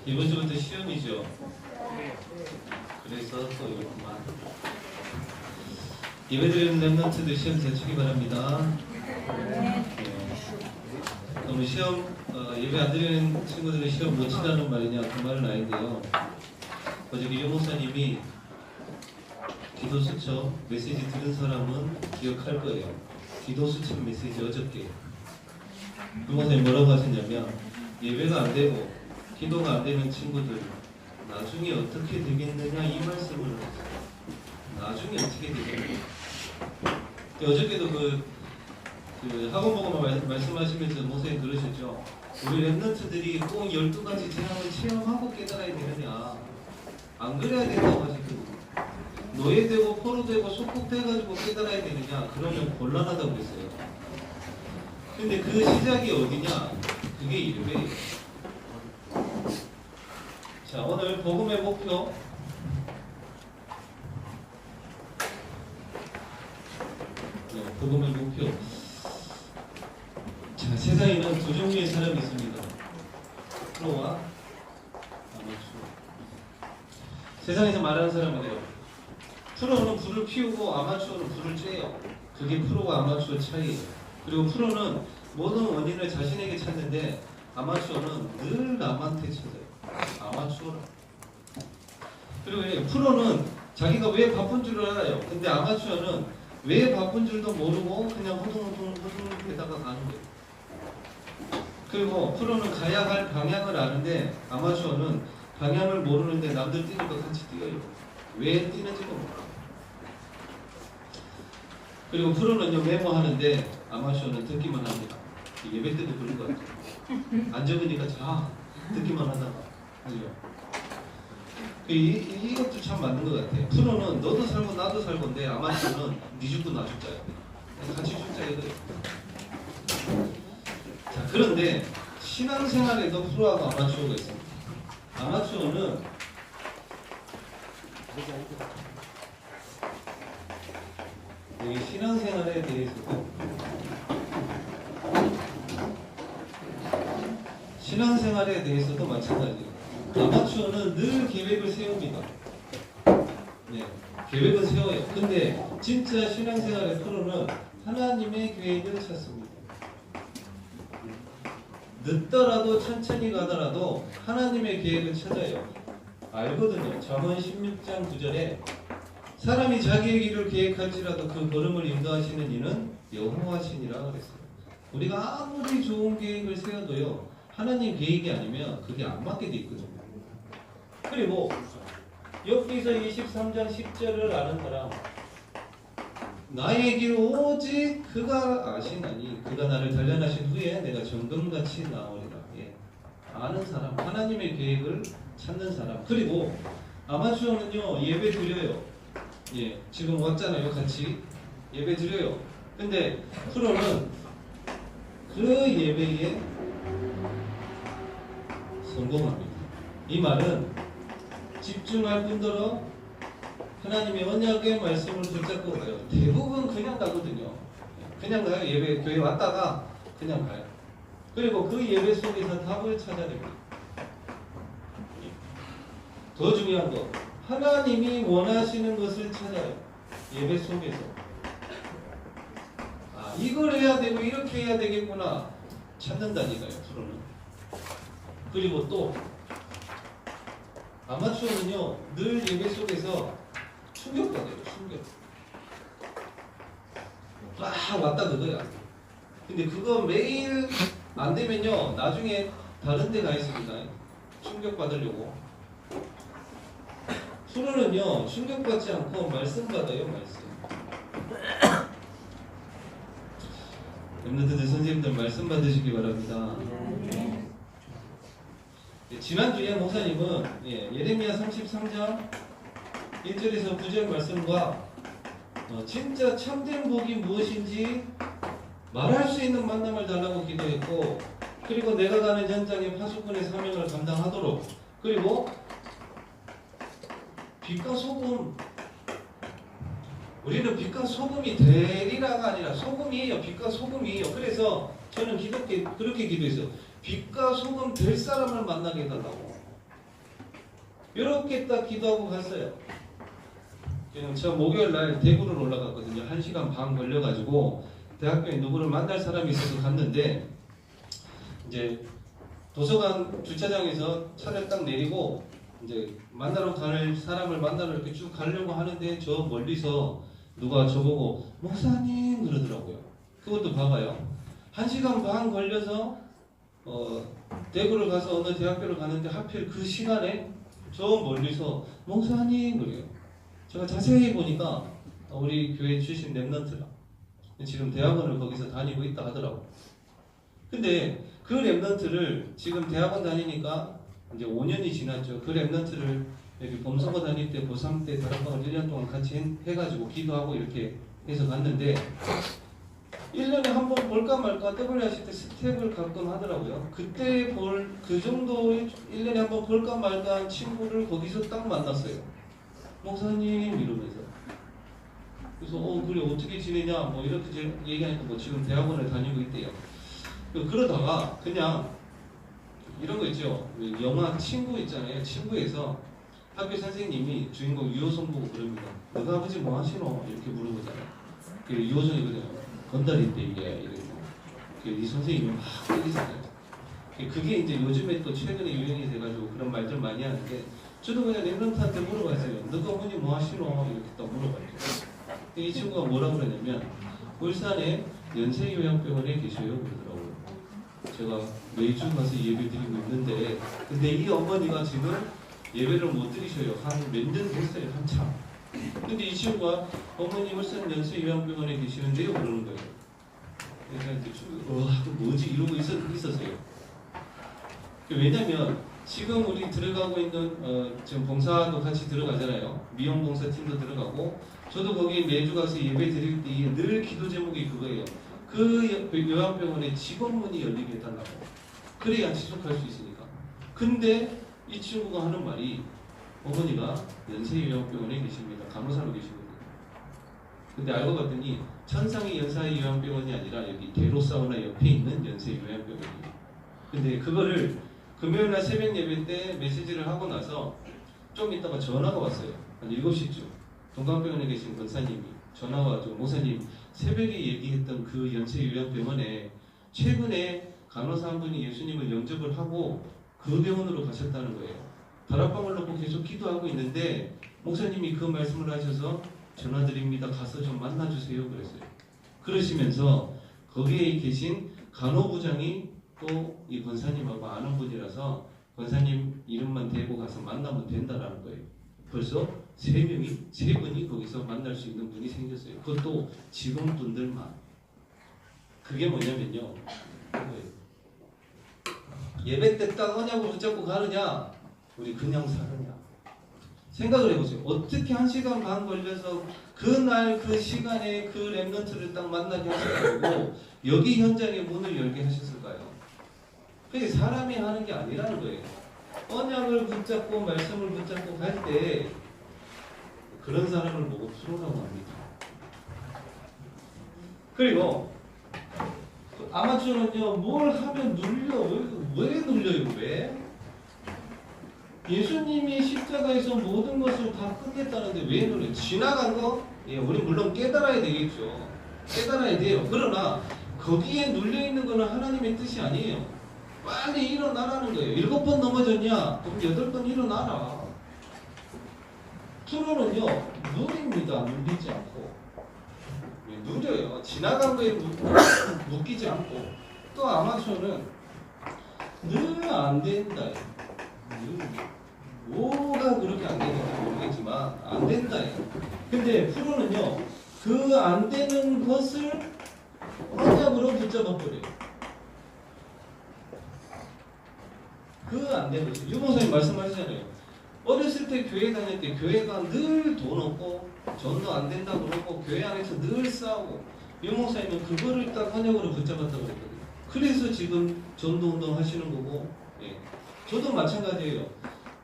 이번 주부터 시험이죠. 그래서 또 이렇구만. 예배드리는 랩런트들 시험 잘 치기 바랍니다. 너무 시험 예배 안 드리는 친구들은 시험 못 치라는 말이냐 그 말은 아닌데요. 어저께 유 목사님이 기도 수첩 메시지 들은 사람은 기억할 거예요. 기도 수첩 메시지 어저께 유 목사님 뭐라고 하셨냐면 예배가 안 되고 기도가 안 되는 친구들 나중에 어떻게 되겠느냐 이 말씀을 하셨어요. 나중에 어떻게 되겠느냐. 어저께도 그 학원 보고 말씀하시면서 목사님 그러셨죠. 우리 랩런트들이 꼭 12가지 재앙을 체험하고 깨달아야 되느냐. 안 그래야 된다고 하셨거든요. 노예되고 포로되고 속국돼가지고 깨달아야 되느냐. 그러면 곤란하다고 그랬어요. 근데 그 시작이 어디냐. 그게 예배예요. 자, 오늘 복음의 목표 복음의 목표. 자, 세상에는 두 종류의 사람이 있습니다. 프로와 아마추어. 세상에서 말하는 사람이래요. 프로는 불을 피우고 아마추어는 불을 쬐요. 그게 프로와 아마추어 차이예요. 그리고 프로는 모든 원인을 자신에게 찾는데 아마추어는 늘 남한테 찾아요. 아마추어라. 그리고 프로는 자기가 왜 바쁜 줄을 알아요. 근데 아마추어는 왜 바쁜 줄도 모르고 그냥 호둥호둥 되다가 가는 거예요. 그리고 프로는 가야 할 방향을 아는데 아마추어는 방향을 모르는데 남들 뛰는 거 같이 뛰어요. 왜 뛰는지도 몰라. 그리고 프로는요 메모하는데 아마추어는 듣기만 합니다. 예배 때도 그런 거 같아요. 안 적으니까 자 듣기만 하다가 하죠. 이것도 참 맞는 것 같아요. 프로는 너도 살고 나도 살고인데 아마추어는 네 죽고 나 죽자야 돼. 같이 죽자야 돼. 자, 그런데 신앙생활에도 프로하고 아마추어가 있습니다. 아마추어는 여기 신앙생활에 대해서도 신앙생활에 대해서도 마찬가지예요. 아마추어는 늘 계획을 세웁니다. 네, 계획을 세워요. 근데 진짜 신앙생활의 프로는 하나님의 계획을 찾습니다. 늦더라도 천천히 가더라도 하나님의 계획을 찾아요. 알거든요. 잠언 16장 9절에 사람이 자기의 길을 계획할지라도 그 걸음을 인도하시는 이는 여호와시니라 그랬어요. 우리가 아무리 좋은 계획을 세워도요. 하나님 계획이 아니면 그게 안 맞게 돼 있거든요. 그리고 여기서 23장 10절을 아는 사람 나의 길 오직 그가 아시나니 그가 나를 단련하신 후에 내가 정금같이 나오리라. 예. 아는 사람 하나님의 계획을 찾는 사람. 그리고 아마추어는요 예배 드려요. 예, 지금 왔잖아요 같이 예배 드려요. 근데 프로는 그 예배에 성공합니다. 이 말은 집중할 뿐더러 하나님의 언약의 말씀을 붙잡고 가요. 대부분 그냥 가거든요. 그냥 가요. 예배 교회 왔다가 그냥 가요. 그리고 그 예배 속에서 답을 찾아냅니다. 더 중요한 거 하나님이 원하시는 것을 찾아요. 예배 속에서 아 이걸 해야 되고 이렇게 해야 되겠구나 찾는다니까요. 프로는. 그리고 또 아마추어는요 늘 예배 속에서 충격받아요. 충격. 막 왔다 그거야. 근데 그거 매일 안 되면요 나중에 다른 데 가 있습니다. 충격받으려고. 프로는요 충격받지 않고 말씀 받아요. 말씀. 랩런트들 선생님들 말씀 받으시기 바랍니다. 지난주에 목사님은 예레미야 33장 1절에서 9절 말씀과 진짜 참된 복이 무엇인지 말할 수 있는 만남을 달라고 기도했고 그리고 내가 가는 현장에 파수꾼의 사명을 감당하도록 그리고 빛과 소금 우리는 빛과 소금이 되리라가 아니라 소금이에요. 빛과 소금이에요. 그래서 저는 그렇게 기도했어요. 빛과 소금 될 사람을 만나게 해달라고. 이렇게 딱 기도하고 갔어요. 그냥 제가 목요일 날 대구를 올라갔거든요. 1시간 반 걸려가지고 대학교에 누구를 만날 사람이 있어서 갔는데 이제 도서관 주차장에서 차를 딱 내리고 이제 만나러 갈 사람을 만나러 이렇게 쭉 가려고 하는데 저 멀리서 누가 저보고 목사님 그러더라고요. 그것도 봐봐요. 1시간 반 걸려서 대구를 가서 어느 대학교를 가는데 하필 그 시간에 저 멀리서 목사님 그래요. 제가 자세히 보니까 우리 교회 출신 랩런트라 지금 대학원을 거기서 다니고 있다 하더라고. 근데 그 랩런트를 지금 대학원 다니니까 이제 5년이 지났죠. 그 랩런트를 여기 범서고 다닐 때 고3 때 다락방을 1년 동안 같이 해가지고 기도하고 이렇게 해서 갔는데 1년에 한 번 볼까 말까 W 하실 때 스텝을 가끔 하더라고요. 그때 그 정도 1년에 한 번 볼까 말까 한 친구를 거기서 딱 만났어요. 목사님 이러면서. 그래서 그래 어떻게 지내냐 뭐 이렇게 얘기하니까 뭐 지금 대학원을 다니고 있대요. 그러다가 그냥 이런 거 있죠. 영화 친구 있잖아요. 친구에서 학교 선생님이 주인공 유호성 보고 그럽니다. 너가 아버지 뭐 하시노? 이렇게 물어보잖아요. 그 유호성이거든요. 건달인데 이게 이래서 이 선생님이 막 때리잖아요. 그게 이제 요즘에 또 최근에 유행이 돼가지고 그런 말들 많이 하는데 저도 그냥 랩런트한테 물어봤어요. 너가 어머니 뭐 하시노? 이렇게 딱 물어봤죠. 이 친구가 뭐라고 그러냐면 울산에 연세요양병원에 계셔요 그러더라고요. 제가 매주 가서 예배 드리고 있는데 근데 이 어머니가 지금 예배를 못 드리셔요. 한 몇 년 됐어요. 한참. 근데 이 친구가 어머니 울산 연세요양병원에 계시는데요 그러는 거예요. 그래서 이제 뭐지 이러고 있었어요. 왜냐면 지금 우리 들어가고 있는 지금 봉사도 같이 들어가잖아요. 미용봉사팀도 들어가고 저도 거기 매주 가서 예배 드릴 때 늘 기도 제목이 그거예요. 그 요양병원에 직원문이 열리게 해달라고. 그래야 지속할 수 있으니까. 근데 이 친구가 하는 말이 어머니가 연세요양병원에 계십니다. 간호사로 계시거든요. 근데 알고 봤더니 천상의 연세요양병원이 아니라 여기 대로사우나 옆에 있는 연세요양병원이에요. 근데 그거를 금요일날 새벽 예배 때 메시지를 하고 나서 좀 있다가 전화가 왔어요. 한 7시쯤 동강병원에 계신 권사님이 전화가 와서 목사님 새벽에 얘기했던 그 연세요양병원에 최근에 간호사 한 분이 예수님을 영접을 하고 그 병원으로 가셨다는 거예요. 다락방을 놓고 계속 기도하고 있는데 목사님이 그 말씀을 하셔서 전화드립니다. 가서 좀 만나주세요 그랬어요. 그러시면서 거기에 계신 간호부장이 또 이 권사님하고 아는 분이라서 권사님 이름만 대고 가서 만나면 된다라는 거예요. 벌써 세 분이 거기서 만날 수 있는 분이 생겼어요. 그것도 직원분들만. 그게 뭐냐면요. 예배 때 딱 언약을 붙잡고 가느냐, 우리 그냥 사느냐. 생각을 해보세요. 어떻게 1시간 반 걸려서 그날 그 시간에 그 랩런트를 딱 만나게 하셔가지고 여기 현장에 문을 열게 하셨을까요? 그게 사람이 하는 게 아니라는 거예요. 언약을 붙잡고 말씀을 붙잡고 갈 때 그런 사람을 보고 프로라고 합니다. 그리고 아마추어는요, 뭘 하면 눌려. 왜 눌려요? 왜? 예수님이 십자가에서 모든 것을 다 끝냈다는데 왜 눌려요? 지나간 거? 예, 우리 물론 깨달아야 되겠죠. 깨달아야 돼요. 그러나 거기에 눌려있는 거는 하나님의 뜻이 아니에요. 빨리 일어나라는 거예요. 7번 넘어졌냐? 그럼 8번 일어나라. 프로는요, 누립니다. 눌리지 않고. 누려요. 지나간 거에 묶이지 않고. 또 아마추어는 늘 안 된다. 뭐가 그렇게 안 되는지 모르겠지만 안 된다. 근데 프로는요, 그 안 되는 것을 언약으로 붙잡아 버려요. 그 안 되는 거죠. 유목사님 말씀하시잖아요. 어렸을 때 교회 다닐 때 교회가 늘 돈 없고 전도 안 된다고 그러고 교회 안에서 늘 싸우고 유목사님은 그거를 딱 언약으로 붙잡았다고 그랬거든요. 그래서 지금 전도 운동 하시는 거고, 예. 저도 마찬가지예요.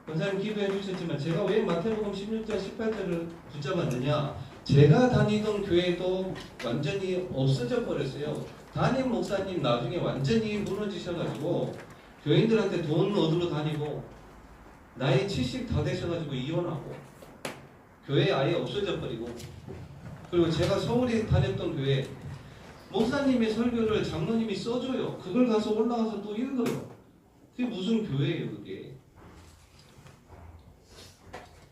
권사님 기도해 주셨지만 제가 왜 마태복음 16장 18절을 붙잡았느냐? 제가 다니던 교회도 완전히 없어져 버렸어요. 담임 목사님 나중에 완전히 무너지셔가지고 교인들한테 돈 얻으러 다니고 나이 70 다 되셔가지고 이혼하고 교회 아예 없어져 버리고, 그리고 제가 서울에 다녔던 교회 목사님의 설교를 장로님이 써줘요. 그걸 가서 올라가서 또 읽어요. 그게 무슨 교회예요 그게.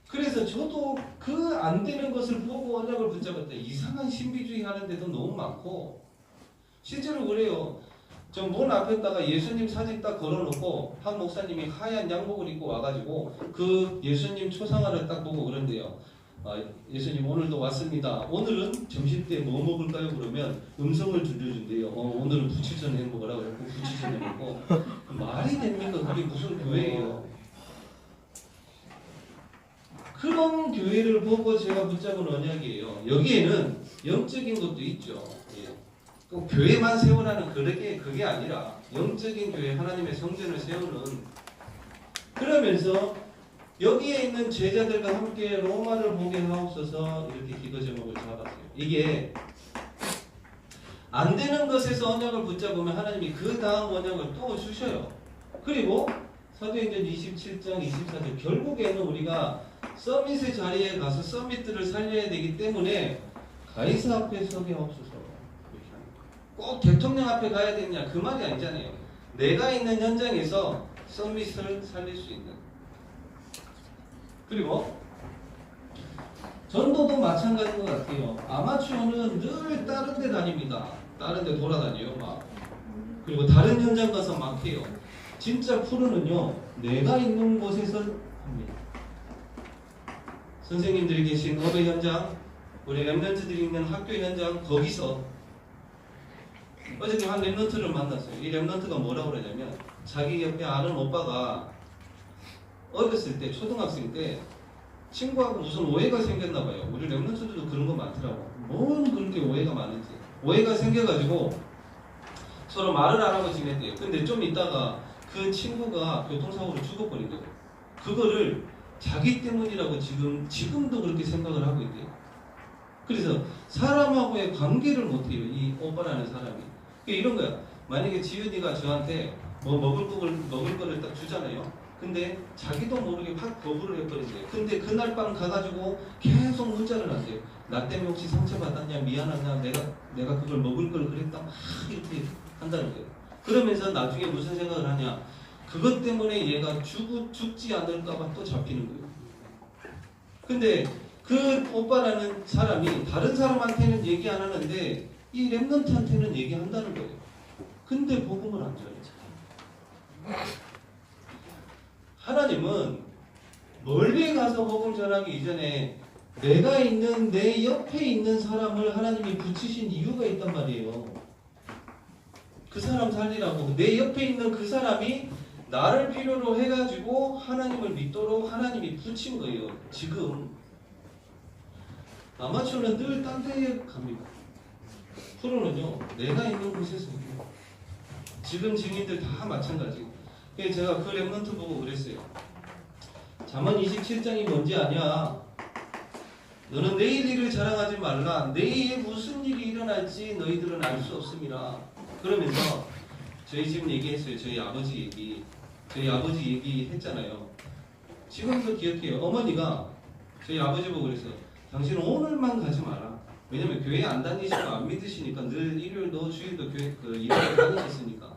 그래서 저도 그 안 되는 것을 보고 언약을 붙잡았다. 이상한 신비주의 하는 데도 너무 많고, 실제로 그래요. 저 문 앞에다가 예수님 사진 딱 걸어놓고 한 목사님이 하얀 양복을 입고 와가지고 그 예수님 초상화를 딱 보고 그런데요. 예수님 오늘도 왔습니다. 오늘은 점심때 뭐 먹을까요? 그러면 음성을 들려준대요. 오늘은 부추전 해먹으라고 해서 부추전 해먹고. 말이 됩니까? 그게 무슨 교회예요? 그런 교회를 보고 제가 붙잡은 언약이에요. 여기에는 영적인 것도 있죠. 예. 꼭 교회만 세우라는 그게 아니라 영적인 교회, 하나님의 성전을 세우는, 그러면서 여기에 있는 제자들과 함께 로마를 보게 하옵소서 이렇게 기도 제목을 잡았어요. 이게 안 되는 것에서 언약을 붙잡으면 하나님이 그 다음 언약을 또 주셔요. 그리고 사도행전 27장 24절 결국에는 우리가 서밋의 자리에 가서 서밋들을 살려야 되기 때문에 가이사 앞에 서게 하옵소서. 꼭 대통령 앞에 가야 되냐 그 말이 아니잖아요. 내가 있는 현장에서 서밋을 살릴 수 있는. 그리고 전도도 마찬가지인 것 같아요. 아마추어는 늘 다른 데 다닙니다. 다른 데 돌아다녀요 막. 그리고 다른 현장 가서 막 해요. 진짜 프로는요 내가 있는 곳에서 합니다. 선생님들이 계신 업의 현장, 우리 랩런트들이 있는 학교 현장, 거기서 어저께 한 랩런트를 만났어요. 이 랩런트가 뭐라고 그러냐면 자기 옆에 아는 오빠가 어렸을 때 초등학생 때 친구하고 무슨 오해가 생겼나 봐요. 우리 랩런트들도 그런 거 많더라고. 뭔 그렇게 오해가 많은지. 오해가 생겨가지고 서로 말을 안 하고 지냈대요. 근데 좀 있다가 그 친구가 교통사고로 죽어버린 거예요. 그거를 자기 때문이라고 지금도 그렇게 생각을 하고 있대요. 그래서 사람하고의 관계를 못해요. 이 오빠라는 사람이. 이런 거야. 만약에 지은이가 저한테 뭐 먹을 거를 딱 주잖아요. 근데 자기도 모르게 확 거부를 해버린대요. 근데 그날 밤 가가지고 계속 문자를 한대요. 나 때문에 혹시 상처받았냐, 미안하냐, 내가 그걸 먹을 걸 그랬다, 막 이렇게 한다는 거예요. 그러면서 나중에 무슨 생각을 하냐, 그것 때문에 얘가 죽지 않을까봐 또 잡히는 거예요. 근데 그 오빠라는 사람이 다른 사람한테는 얘기 안 하는데 이 랩런트한테는 얘기한다는 거예요. 근데 복음을 안 줘요. 하나님은 멀리 가서 복음 전하기 이전에 내가 있는 내 옆에 있는 사람을 하나님이 붙이신 이유가 있단 말이에요. 그 사람 살리라고. 내 옆에 있는 그 사람이 나를 필요로 해가지고 하나님을 믿도록 하나님이 붙인 거예요. 지금 아마추어는 늘 딴 데에 갑니다. 프로는요 내가 있는 곳에서 해요. 지금 증인들 다 마찬가지. 그래서 제가 그 랩런트 보고 그랬어요. 잠언 27장이 뭔지 아냐? 너는 내일 일을 자랑하지 말라. 내일에 무슨 일이 일어날지 너희들은 알 수 없습니다. 그러면서 저희 지금 얘기했어요. 저희 아버지 얘기 했잖아요. 지금도 기억해요. 어머니가 저희 아버지 보고 그랬어요. 당신은 오늘만 가지 마라. 왜냐면 교회 안 다니시고 안 믿으시니까 늘 일요일도 주일도 교회 일요일 다니셨으니까.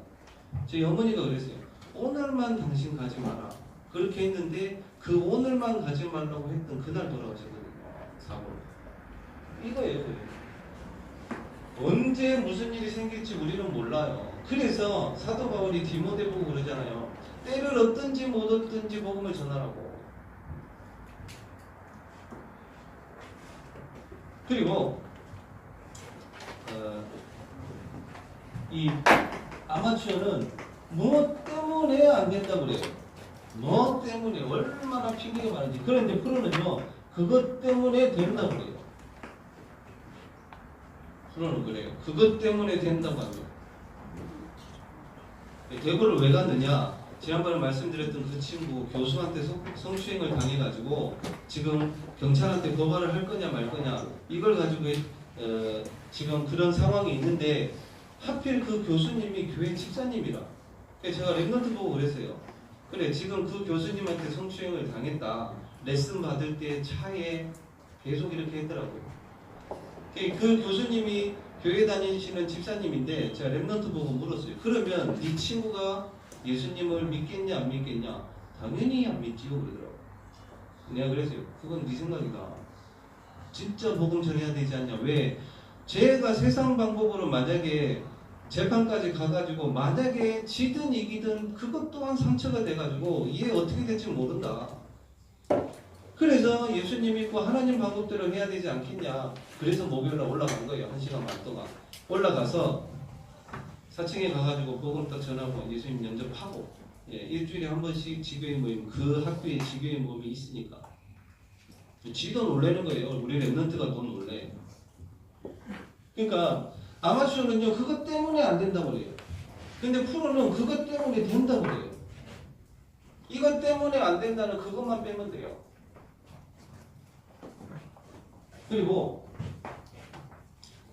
저희 어머니가 그랬어요. 오늘만 당신 가지 마라. 그렇게 했는데 그 오늘만 가지 말라고 했던 그날 돌아가셨거든요. 사고로. 이거예요. 언제 무슨 일이 생길지 우리는 몰라요. 그래서 사도 바울이 디모데 보고 그러잖아요. 때를 얻든지 못 얻든지 복음을 전하라고. 그리고 이 아마추어는 뭐 때문에 안 된다고 그래요. 뭐 때문에 얼마나 핑계가 많은지. 그런데 프로는요 그것 때문에 된다고 그래요. 프로는 그래요. 그것 때문에 된다고 합니다. 대구를 왜 갔느냐? 지난번에 말씀드렸던 그 친구 교수한테 성추행을 당해가지고 지금 경찰한테 고발을 할 거냐 말 거냐 이걸 가지고 지금 그런 상황이 있는데 하필 그 교수님이 교회 집사님이라. 제가 랩런트 보고 그랬어요. 그래 지금 그 교수님한테 성추행을 당했다. 레슨 받을 때 차에 계속 이렇게 했더라고요. 그 교수님이 교회 다니시는 집사님인데 제가 랩런트 보고 물었어요. 그러면 네 친구가 예수님을 믿겠냐 안 믿겠냐? 당연히 안 믿지요 그러더라고요. 내가 그랬어요. 그건 네 생각이다. 진짜 복음 전해야 되지 않냐? 왜? 제가 세상 방법으로 만약에 재판까지 가가지고 만약에 지든 이기든 그것 또한 상처가 돼가지고 이게 어떻게 될지 모른다. 그래서 예수님 믿고 하나님 방법대로 해야 되지 않겠냐. 그래서 목요일날 올라간 거예요. 1시간 반 동안 올라가서 4층에 가가지고 복음 딱 전하고 예수님 면접하고 일주일에 한 번씩 지교인 모임, 그 학교에 지교인 모임이 있으니까 지도 놀래는 거예요. 우리 랩런트가 더 놀래. 그러니까 아마추어는요 그것 때문에 안 된다고 그래요. 근데 프로는 그것 때문에 된다고 그래요. 이것 때문에 안 된다는 그것만 빼면 돼요. 그리고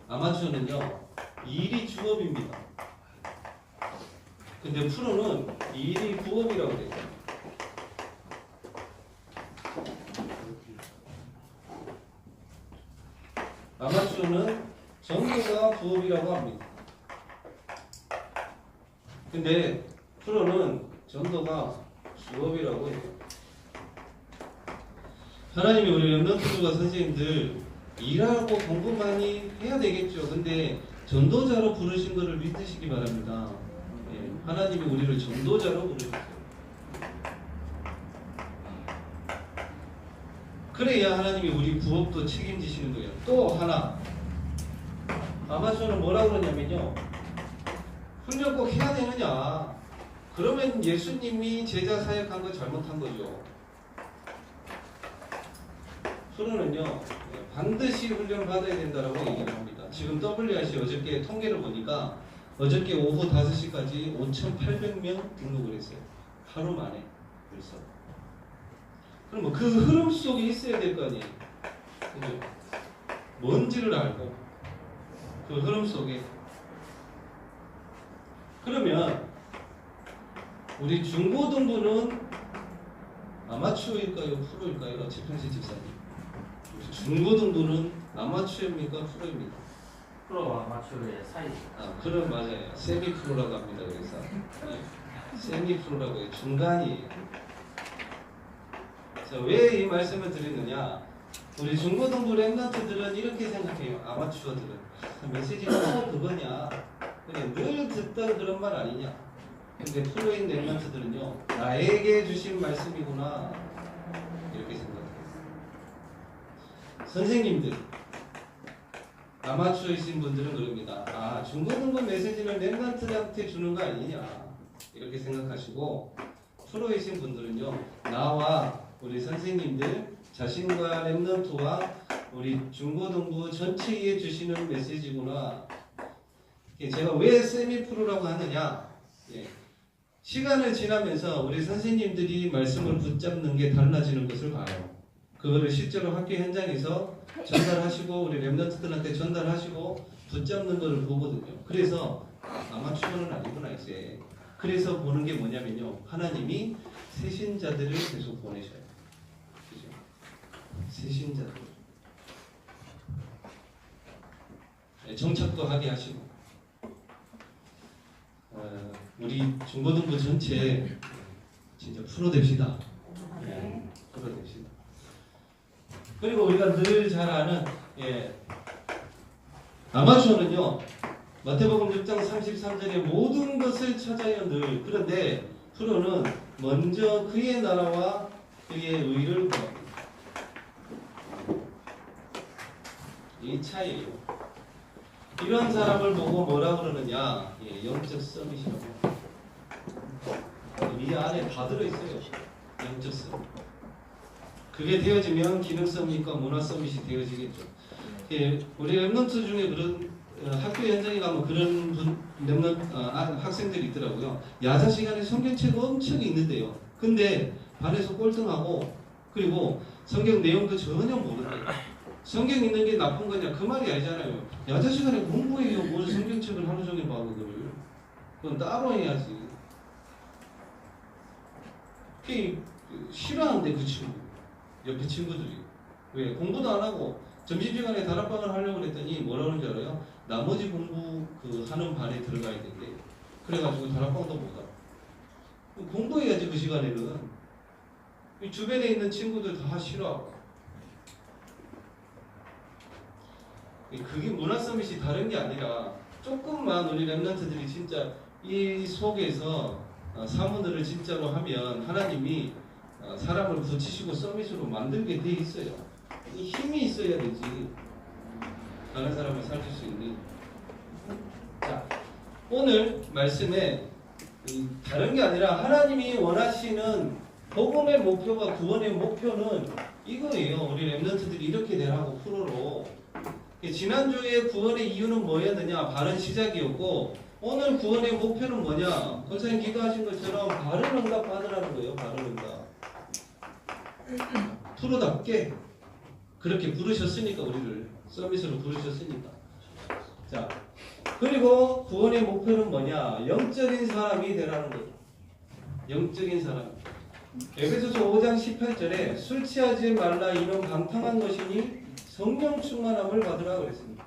아마추어는요 일이 주업입니다. 근데 프로는 일이 부업이라고 돼요. 아마추어는 전도가 부업이라고 합니다. 근데 프로는 전도가 주업이라고 해요. 하나님이 우리 렘넌트들과 선생님들 일하고 공부 많이 해야 되겠죠. 근데 전도자로 부르신 것을 믿으시기 바랍니다. 하나님이 우리를 전도자로 부르셨어요. 그래야 하나님이 우리 부업도 책임지시는 거예요. 또 하나 아마추어는 뭐라고 그러냐면요 훈련 꼭 해야 되느냐. 그러면 예수님이 제자 사역한 거 잘못한 거죠. 프로는요 반드시 훈련 받아야 된다라고 얘기를 합니다. 지금 WRC 어저께 통계를 보니까 어저께 오후 5시까지 5,800명 등록을 했어요. 하루 만에 벌써. 그럼 뭐 그 흐름 속에 있어야 될 거 아니에요. 그죠? 뭔지를 알고 그 흐름 속에. 그러면 우리 중고등부는 아마추어일까요? 프로일까요? 최평식 집사님. 중고등부는 아마추어입니까? 프로입니까? 프로와 아마추어의 사이. 그럼 맞아요. 세미 프로라고 합니다. 그래서 세미 프로라고 해요. 중간이에요. 왜 이 말씀을 드리느냐? 우리 중고등부 랩런트들은 이렇게 생각해요. 아마추어들은 메시지가 그거냐? 그냥 늘 듣던 그런 말 아니냐? 근데 프로인 랩런트들은요, 나에게 주신 말씀이구나 이렇게 생각해요. 선생님들, 아마추어이신 분들은 그럽니다. 중고등부 메시지를 랩런트한테 주는 거 아니냐 이렇게 생각하시고, 프로이신 분들은요, 나와 우리 선생님들 자신과 랩런트와 우리 중고등부 전체에 주시는 메시지구나. 제가 왜 세미프로라고 하느냐? 시간을 지나면서 우리 선생님들이 말씀을 붙잡는 게 달라지는 것을 봐요. 그거를 실제로 학교 현장에서 전달하시고 우리 랩런트들한테 전달하시고 붙잡는 것을 보거든요. 그래서 아마추어는 아니구나 이제. 그래서 보는 게 뭐냐면요, 하나님이 새신자들을 계속 보내셔요. 그죠? 새신자들. 정착도 하게 하시고, 우리 중고등부 전체 진짜 프로 됩시다. 프로 됩시다. 그리고 우리가 늘 잘 아는 아마추어는요, 마태복음 6장 33절에 모든 것을 찾아요 늘. 그런데 프로는 먼저 그의 나라와 그의 의를 구합니다. 이 차이예요. 이런 사람을 보고 뭐라 그러느냐? 영적 서밋이라고. 이 안에 다 들어있어요. 영적 서밋. 그게 되어지면 기능 서밋과 문화 서밋이 되어지겠죠. 우리 랩런트 중에 그런 학교 현장에 가면 그런 학생들이 있더라고요. 야자 시간에 성경책 엄청 읽는데요. 근데 반에서 꼴등하고, 그리고 성경 내용도 전혀 모르대요. 성경 읽는 게 나쁜 거냐? 그 말이 아니잖아요. 야자 시간에 공부해요. 뭘 성경책을 하루 종일 봐 그거를. 그건 따로 해야지. 그게 싫어하는데 그 친구 옆에 친구들이 왜 공부도 안 하고 점심시간에 다락방을 하려고 그랬더니 뭐라 그러는지 알아요? 나머지 공부 그 하는 반에 들어가야 된대. 그래가지고 다락방도 못 가. 공부해야지 그 시간에는. 이 주변에 있는 친구들 다 싫어하고. 그게 문화 서밋이 다른 게 아니라 조금만 우리 랩런트들이 진짜 이 속에서 사모들을 진짜로 하면 하나님이 사람을 붙이시고 서밋으로 만들게 돼 있어요. 이 힘이 있어야 되지. 다른 사람을 살릴 수 있는. 자, 오늘 말씀에 다른 게 아니라 하나님이 원하시는 복음의 목표가 구원의 목표는 이거예요. 우리 랩런트들이 이렇게 되라고 프로로. 지난주에 구원의 이유는 뭐였느냐? 바른 시작이었고 오늘 구원의 목표는 뭐냐? 권사님 기도하신 것처럼 바른 응답 받으라는 거예요. 바른 응답. 프로답게 그렇게 부르셨으니까 우리를 서밋으로 부르셨으니까. 자, 그리고 구원의 목표는 뭐냐? 영적인 사람이 되라는 거예요. 영적인 사람. 에베소서 5장 18절에 술 취하지 말라 이는 방탕한 것이니 성령 충만함을 받으라 그랬습니다.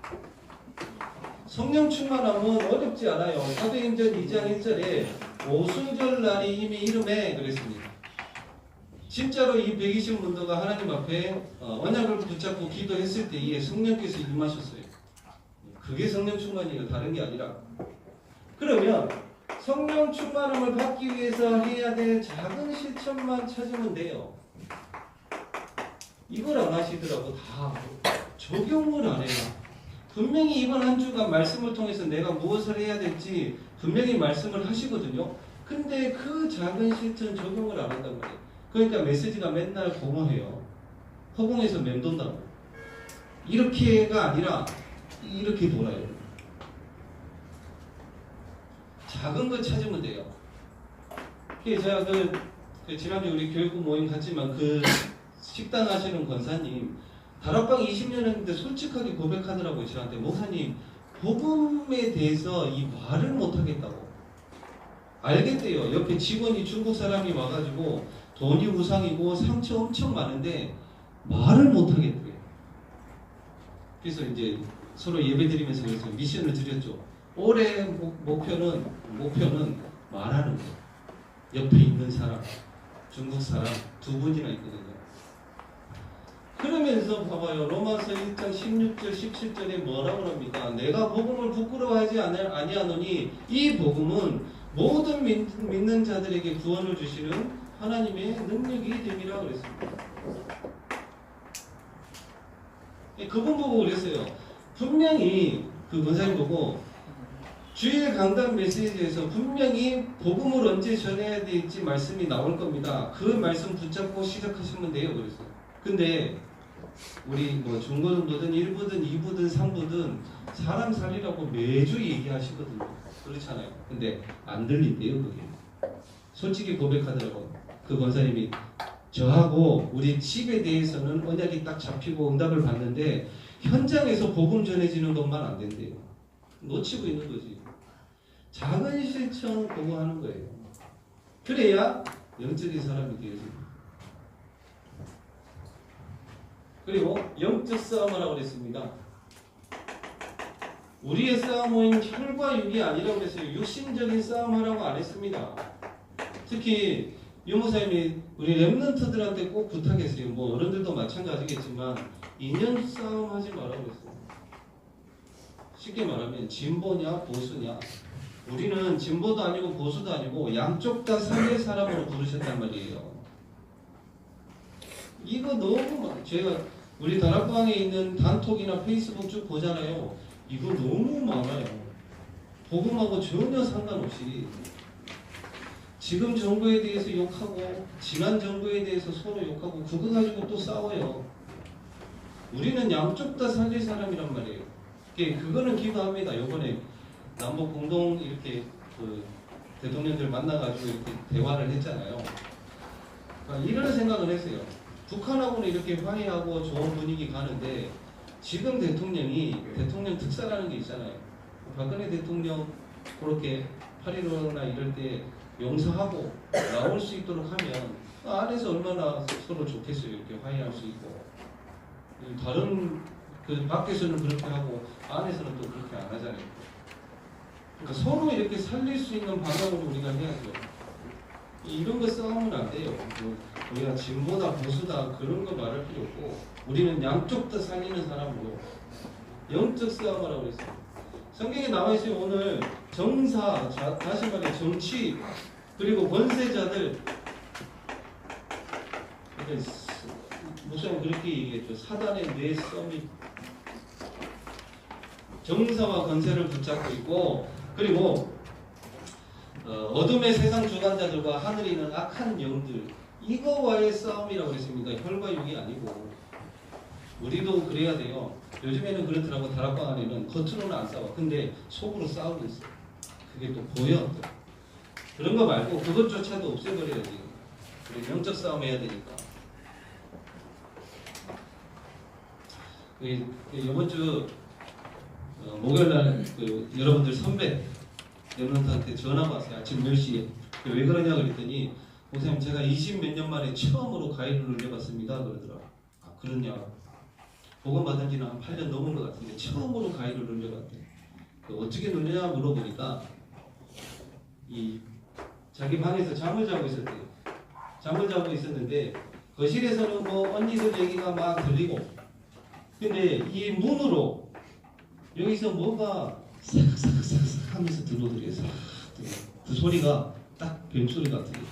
성령 충만함은 어렵지 않아요. 사도행전 2장 1절에 오순절 날이 이미 이름에 그랬습니다. 진짜로 이 120문도가 하나님 앞에 언약을 붙잡고 기도했을 때에 성령께서 임하셨어요. 그게 성령 충만이에요. 다른 게 아니라. 그러면 성령 충만함을 받기 위해서 해야 될 작은 실천만 찾으면 돼요. 이걸 안 하시더라고. 다 적용을 안 해요. 분명히 이번 한 주간 말씀을 통해서 내가 무엇을 해야 될지 분명히 말씀을 하시거든요. 근데 그 작은 실천 적용을 안 한단 말이에요. 그러니까 메시지가 맨날 공허해요. 허공에서 맴돈다고. 이렇게가 아니라 이렇게 돌아요. 작은 거 찾으면 돼요. 제가 지난주 우리 교육부 모임 갔지만 그 식당 하시는 권사님 다락방 20년 했는데 솔직하게 고백하더라고요. 저한테 목사님 복음에 대해서 이 말을 못하겠다고. 알겠대요. 옆에 직원이 중국 사람이 와가지고 돈이 우상이고 상처 엄청 많은데 말을 못하겠대요. 그래서 이제 서로 예배드리면서 그래서 미션을 드렸죠. 올해 목표는 말하는 거예요. 옆에 있는 사람, 중국 사람 2분이나 있거든요. 그러면서 봐봐요. 로마서 1장 16절 17절에 뭐라고 합니까? 내가 복음을 부끄러워하지 아니하노니 이 복음은 모든 믿는 자들에게 구원을 주시는 하나님의 능력이 됨이라 그랬습니다. 그분 보고 그랬어요. 분명히 그 권사님 보고 주일 강단 메시지에서 분명히 복음을 언제 전해야 될지 말씀이 나올 겁니다. 그 말씀 붙잡고 시작하시면 돼요. 그랬어요. 근데 우리 중고등부든 1부든 2부든 3부든 사람 살리라고 매주 얘기하시거든요. 그렇잖아요. 근데 안 들린대요. 그게. 솔직히 고백하더라고요. 그 권사님이 저하고 우리 집에 대해서는 언약이 딱 잡히고 응답을 받는데 현장에서 복음 전해지는 것만 안 된대요. 놓치고 있는 거지. 작은 실천 보고 하는 거예요. 그래야 영적인 사람이 되어집니다. 그리고 영적 싸움을 하고 그랬습니다. 우리의 싸움은 혈과 육이 아니라고 그랬어요. 육신적인 싸움하라고 안 했습니다. 특히 유모사님이 우리 랩런트들한테 꼭 부탁했어요. 어른들도 마찬가지겠지만 인연 싸움 하지 말라고 그랬어요. 쉽게 말하면 진보냐 보수냐. 우리는 진보도 아니고 보수도 아니고 양쪽 다 살릴 사람으로 부르셨단 말이에요. 이거 너무 제가 우리 다락방에 있는 단톡이나 페이스북 쭉 보잖아요. 이거 너무 많아요. 복음하고 전혀 상관없이 지금 정부에 대해서 욕하고 지난 정부에 대해서 서로 욕하고 그거 가지고 또 싸워요. 우리는 양쪽 다 살릴 사람이란 말이에요. 그거는 기도합니다. 이번에 남북 공동 이렇게 대통령들 만나가지고 이렇게 대화를 했잖아요. 이런 생각을 했어요. 북한하고는 이렇게 화해하고 좋은 분위기 가는데 지금 대통령이 대통령 특사라는 게 있잖아요. 박근혜 대통령 그렇게 8.15나 이럴 때 용서하고 나올 수 있도록 하면 안에서 얼마나 서로 좋겠어요. 이렇게 화해할 수 있고. 다른 그 밖에서는 그렇게 하고 안에서는 또 그렇게 안 하잖아요. 그러니까 서로 이렇게 살릴 수 있는 방향으로 우리가 해야죠. 이런 거 싸우면 안 돼요. 뭐 우리가 진보다 보수다 그런 거 말할 필요 없고 우리는 양쪽 다 살리는 사람으로 영적 싸움하라고 그랬어요. 성경에 나와 있어요. 오늘 정사, 다시 말해 정치 그리고 권세자들 목사님 그렇게 얘기했죠. 사단의 뇌 썸이 정사와 권세를 붙잡고 있고 그리고 어둠의 세상 주관자들과 하늘에 있는 악한 영들 이거와의 싸움이라고 그랬습니다. 혈과 육이 아니고 우리도 그래야 돼요. 요즘에는 그렇더라고. 다락방 안에는 겉으로는 안 싸워. 근데 속으로 싸우고 있어. 그게 또 보여. 그런 거 말고 그것조차도 없애버려야지. 우리 영적 싸움 해야 되니까. 이번 주 목요일날 여러분들 선배 연원한테 전화가 왔어요. 아침 10시에. 왜 그러냐 그랬더니 목사님 제가 20 몇 년 만에 처음으로 가위를 눌려봤습니다. 그러더라. 아 그러냐. 복음 받은 지는 한 8년 넘은 것 같은데 처음으로 가위를 눌려봤대. 어떻게 눌려냐 물어보니까 자기 방에서 잠을 자고 있었대요. 잠을 자고 있었는데 거실에서는 뭐 언니들 얘기가 막 들리고 근데 이 문으로 여기서 뭐가 싹싹싹싹 하면서 들어오더래요. 그 소리가 딱 뱀소리 같아요.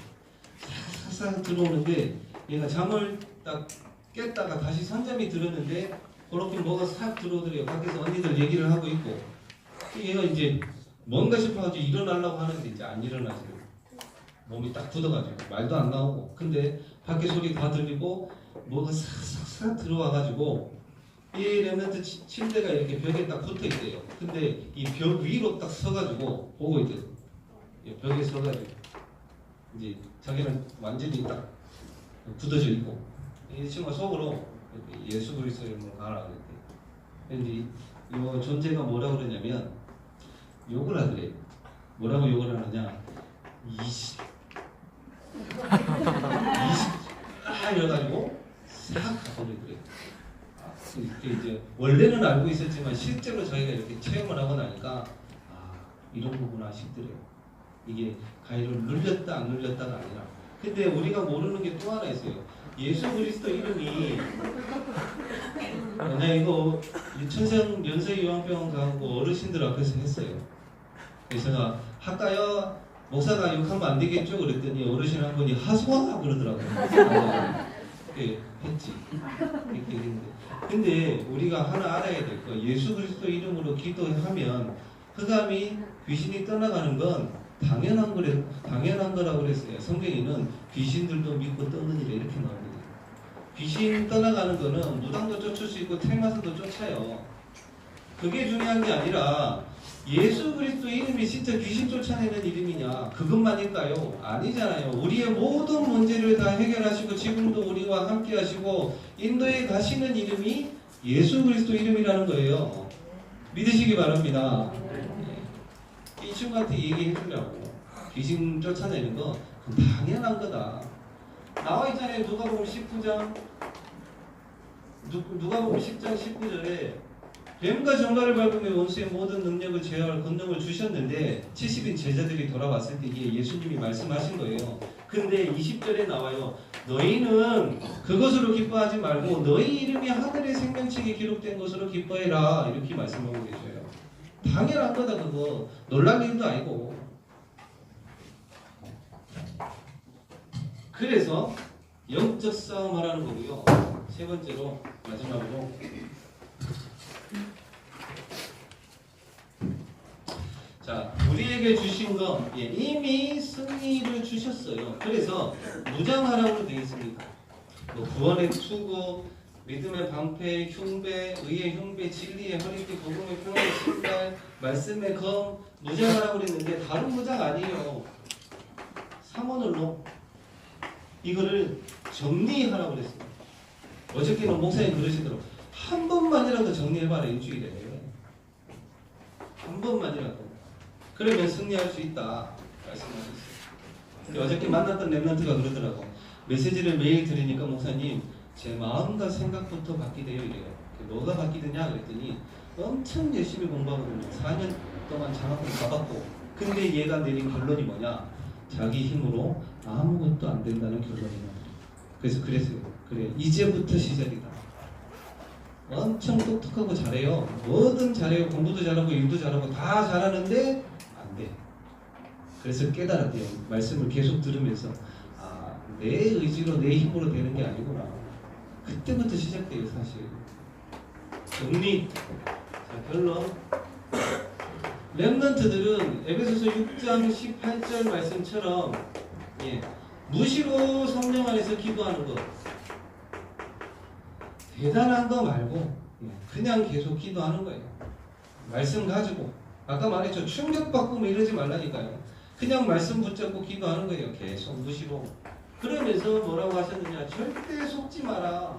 싹싹 들어오는데 얘가 잠을 딱 깼다가 다시 선잠이 들었는데 그렇게 뭐가 싹 들어오더래요. 밖에서 언니들 얘기를 하고 있고 얘가 이제 뭔가 싶어가지고 일어나려고 하는데 이제 안 일어나죠. 몸이 딱 굳어가지고 말도 안 나오고 근데 밖에 소리 다 들리고 뭐가 싹싹싹 들어와가지고 이 렘넌트 침대가 이렇게 벽에 딱 붙어 있대요. 근데 이 벽 위로 딱 서가지고 보고 있대요. 벽에 서가지고 이제 자기는 완전히 딱 굳어져 있고 이 친구가 속으로 예수 그리스도의 이름으로 가라 그랬대. 근데 이 존재가 뭐라 그러냐면 욕을 하더래. 뭐라고 욕을 하느냐? 이래가지고 싹 가버리더래. 이렇게 이제 원래는 알고 있었지만 실제로 저희가 이렇게 체험을 하고 나니까 이런 거구나 싶더래요. 이게 가위를 눌렸다 안 눌렸다가 아니라. 근데 우리가 모르는 게 또 하나 있어요. 예수 그리스도 이름이 나 이거 천성 면세 요양병원 가고 어르신들 앞에서 했어요. 그래서 제가 할까요? 목사가 욕하면 안 되겠죠? 그랬더니 어르신 한 분이 하소하 그러더라고요. 예, 했지. 이렇게 했는데. 근데 우리가 하나 알아야 될 거 예수 그리스도 이름으로 기도하면 흑암이 귀신이 떠나가는 건 당연한 거라고 그랬어요. 성경에는 귀신들도 믿고 떠느니라 이렇게 나옵니다. 귀신 떠나가는 거는 무당도 쫓을 수 있고 택마서도 쫓아요. 그게 중요한 게 아니라 예수 그리스도 이름이 진짜 귀신 쫓아내는 이름이냐 그것만일까요? 아니잖아요. 우리의 모든 문제를 다 해결하시고 지금도 우리와 함께 하시고 인도에 가시는 이름이 예수 그리스도 이름이라는 거예요. 믿으시기 바랍니다. 이 친구한테 얘기해 주려고 귀신 쫓아내는 거 그건 당연한 거다. 나와 있잖아요. 누가복음 19장 누가복음 10장 19절에 뱀과 정갈을 밟으며 원수의 모든 능력을 제어할 권능을 주셨는데 70인 제자들이 돌아왔을 때 이게 예수님이 말씀하신 거예요. 근데 20절에 나와요. 너희는 그것으로 기뻐하지 말고 너희 이름이 하늘의 생명책에 기록된 것으로 기뻐해라 이렇게 말씀하고 계셔요. 당연한 거다 그거. 놀랄 일도 아니고. 그래서 영적 싸움 하라는 거고요. 세 번째로 마지막으로 자, 우리에게 주신 건 이미 승리를 주셨어요. 그래서 무장하라고 되어 있습니다. 뭐 구원의 투구, 믿음의 방패, 흉배, 의의 흉배, 진리의 허리띠, 복음의 평화의 신발, 말씀의 검, 무장하라고 그랬는데 다른 무장 아니에요. 삼원을로 이거를 정리하라고 그랬습니다. 어저께는 목사님 그러시더라고요. 한 번만이라도 정리해봐라 일주일에. 한 번만이라도. 그러면 승리할 수 있다 말씀하셨어요. 어저께 만났던 랩런트가 그러더라고. 메시지를 매일 들으니까 목사님 제 마음과 생각부터 바뀌대요 이래요. 뭐가 바뀌느냐 그랬더니 엄청 열심히 공부하거든요. 4년 동안 장학금 다 받고. 근데 얘가 내린 결론이 뭐냐? 자기 힘으로 아무것도 안 된다는 결론이야. 그래서 그랬어요. 그래 이제부터 시작이다. 엄청 똑똑하고 잘해요. 뭐든 잘해요. 공부도 잘하고 일도 잘하고 다 잘하는데 안 돼. 그래서 깨달았대요. 말씀을 계속 들으면서 아, 내 의지로 내 힘으로 되는 게 아니구나. 그때부터 시작돼요 사실. 정리. 자 결론. 렘넌트들은 에베소서 6장 18절 말씀처럼 무시로 성령 안에서 기도하는 것. 대단한 거 말고 그냥 계속 기도하는 거예요. 말씀 가지고 아까 말했죠. 충격받고 뭐 이러지 말라니까요. 그냥 말씀 붙잡고 기도하는 거예요. 계속 무시로. 그러면서 뭐라고 하셨느냐. 절대 속지 마라.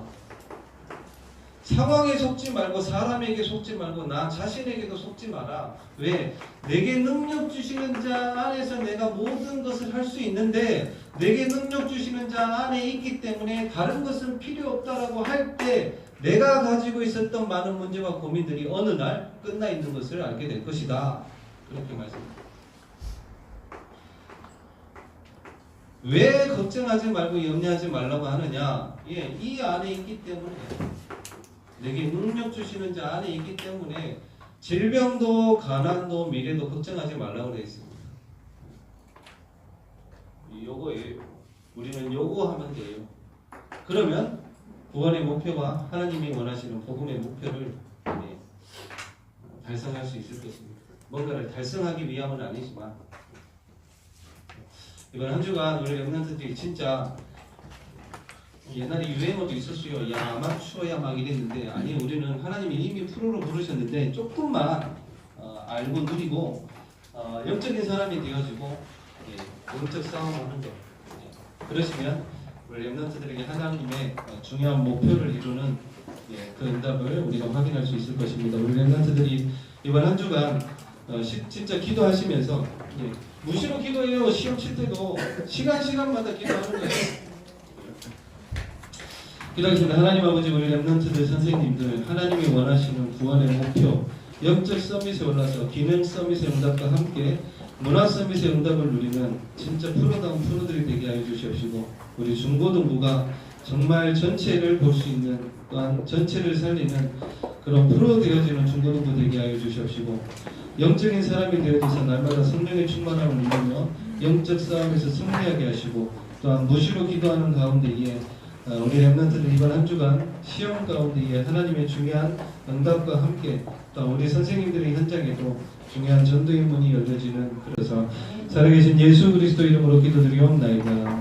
상황에 속지 말고 사람에게 속지 말고 나 자신에게도 속지 마라. 왜? 내게 능력 주시는 자 안에서 내가 모든 것을 할 수 있는데 내게 능력 주시는 자 안에 있기 때문에 다른 것은 필요 없다라고 할 때 내가 가지고 있었던 많은 문제와 고민들이 어느 날 끝나 있는 것을 알게 될 것이다. 그렇게 말씀합니다. 왜 걱정하지 말고 염려하지 말라고 하느냐? 이 안에 있기 때문에 내게 능력 주시는 자 안에 있기 때문에 질병도 가난도 미래도 걱정하지 말라고 되어 있습니다. 요거예요. 우리는 요거 하면 돼요. 그러면 구원의 목표와 하나님이 원하시는 복음의 목표를 달성할 수 있을 것입니다. 뭔가를 달성하기 위함은 아니지만 이번 한 주간 우리 렘넌트들이 진짜 옛날에 유행어도 있었어요. 야 아마추어야 막 이랬는데 아니 우리는 하나님이 이미 프로로 부르셨는데 조금만 알고 누리고 영적인 사람이 되어지고 영적 싸움하는 것. 그러시면 우리 렘넌트들에게 하나님의 중요한 목표를 이루는 그 응답을 우리가 확인할 수 있을 것입니다. 우리 렘넌트들이 이번 한 주간 진짜 기도하시면서 무시로 기도해요. 시험 칠 때도 시간마다 기도하는 거예요. 기도하겠습니다. 하나님 아버지 우리 렘넌트들 선생님들 하나님이 원하시는 구원의 목표 영적 서밋에 올라서 기능 서밋의 응답과 함께 문화 서밋의 응답을 누리는 진짜 프로다운 프로들이 되게 하여 주시옵시고 우리 중고등부가 정말 전체를 볼 수 있는 또한 전체를 살리는 그런 프로 되어지는 중고등부 되게 하여 주시옵시고 영적인 사람이 되어져서 날마다 성령의 충만함을 누리며 영적 싸움에서 승리하게 하시고 또한 무시로 기도하는 가운데에 우리 렘넌트들 이번 한 주간 시험 가운데에 하나님의 중요한 응답과 함께 또 우리 선생님들의 현장에도 중요한 전도의 문이 열려지는 그래서 살아계신 예수 그리스도 이름으로 기도드리옵나이다.